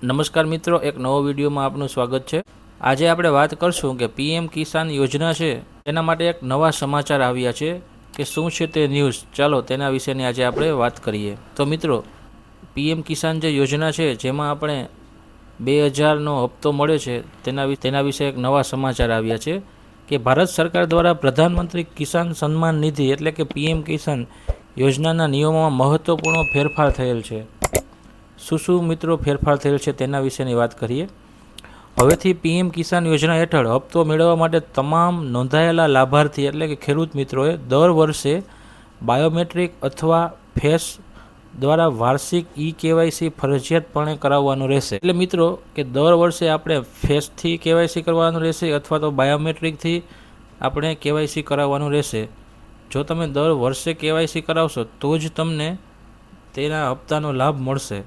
નમસ્કાર મિત્રો, એક નવો વિડીયોમાં આપનું સ્વાગત છે। આજે આપણે વાત કરશું કે પીએમ કિસાન યોજના છે તેના માટે એક નવા સમાચાર આવ્યા છે કે શું છે તે ન્યૂઝ। ચાલો તેના વિશેની આજે આપણે વાત કરીએ। તો મિત્રો, પીએમ કિસાન જે યોજના છે જેમાં આપણે 2000નો હપ્તો મળે છે તેના વિશે એક નવા સમાચાર આવ્યા છે કે ભારત સરકાર દ્વારા પ્રધાનમંત્રી કિસાન સન્માન નિધિ એટલે કે પીએમ કિસાન યોજનાના નિયમોમાં મહત્વપૂર્ણ ફેરફાર થયેલ છે। શું મિત્રો ફેરફાર થયેલ છે તેના વિશેની વાત કરીએ। હવેથી પીએમ કિસાન યોજના હેઠળ હપ્તો મેળવવા માટે તમામ નોંધાયેલા લાભાર્થી એટલે કે ખેડૂત મિત્રોએ દર વર્ષે બાયોમેટ્રિક અથવા ફેસ દ્વારા વાર્ષિક કેવાયસી ફરજિયાતપણે કરાવવાનું રહેશે। એટલે મિત્રો કે દર વર્ષે આપણે ફેસથી કેવાયસી કરવાનું રહેશે અથવા તો બાયોમેટ્રિકથી આપણે કેવાયસી કરાવવાનું રહેશે। જો તમે દર વર્ષે કેવાયસી કરાવશો તો જ તમને તેના હપ્તાનો લાભ મળશે।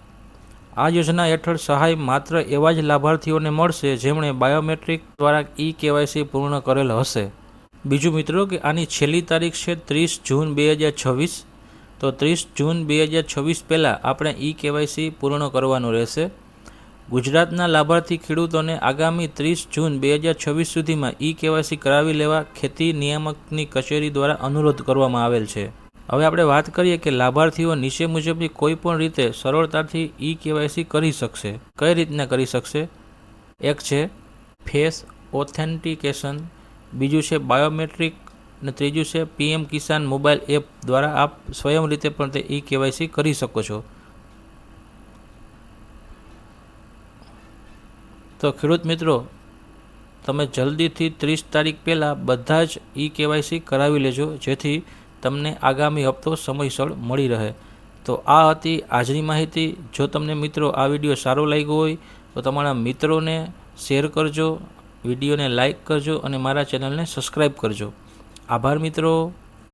આ યોજના હેઠળ સહાય માત્ર એવા જ લાભાર્થીઓને મળશે જેમણે બાયોમેટ્રિક દ્વારા કેવાયસી પૂર્ણ કરેલ હશે। બીજું મિત્રો કે આની છેલ્લી તારીખ છે 30 જૂન 2026। તો 30 જૂન 2026 પહેલાં આપણે કેવાયસી પૂર્ણ કરવાનું રહેશે। ગુજરાતના લાભાર્થી ખેડૂતોને આગામી 30 જૂન 2026 સુધીમાં કેવાયસી કરાવી લેવા ખેતી નિયામકની કચેરી દ્વારા અનુરોધ કરવામાં આવેલ છે। હવે આપણે વાત કરીએ કે લાભાર્થીઓ નીચે મુજબની કોઈ પણ રીતે સરળતાથી કેવાયસી કરી શકશે। કઈ રીતના કરી શકશે? એક છે ફેસ ઓથેન્ટિકેશન, બીજું છે બાયોમેટ્રિક અને ત્રીજું છે પીએમ કિસાન મોબાઈલ એપ દ્વારા આપ સ્વયં રીતે પણ તે કેવાયસી કરી શકો છો। તો ખેડૂત મિત્રો, તમે જલ્દીથી 30 તારીખ પહેલાં બધા જ કેવાયસી કરાવી લેજો જેથી તમને આગામી હપ્તો સમયસર મળી રહે। તો આ હતી આજની માહિતી। જો તમને મિત્રો આ વિડીયો સારો લાગ્યો હોય તો તમારા મિત્રોને શેર કરજો, વિડીયોને લાઇક કરજો અને મારા ચેનલને સબસ્ક્રાઈબ કરજો। આભાર મિત્રો।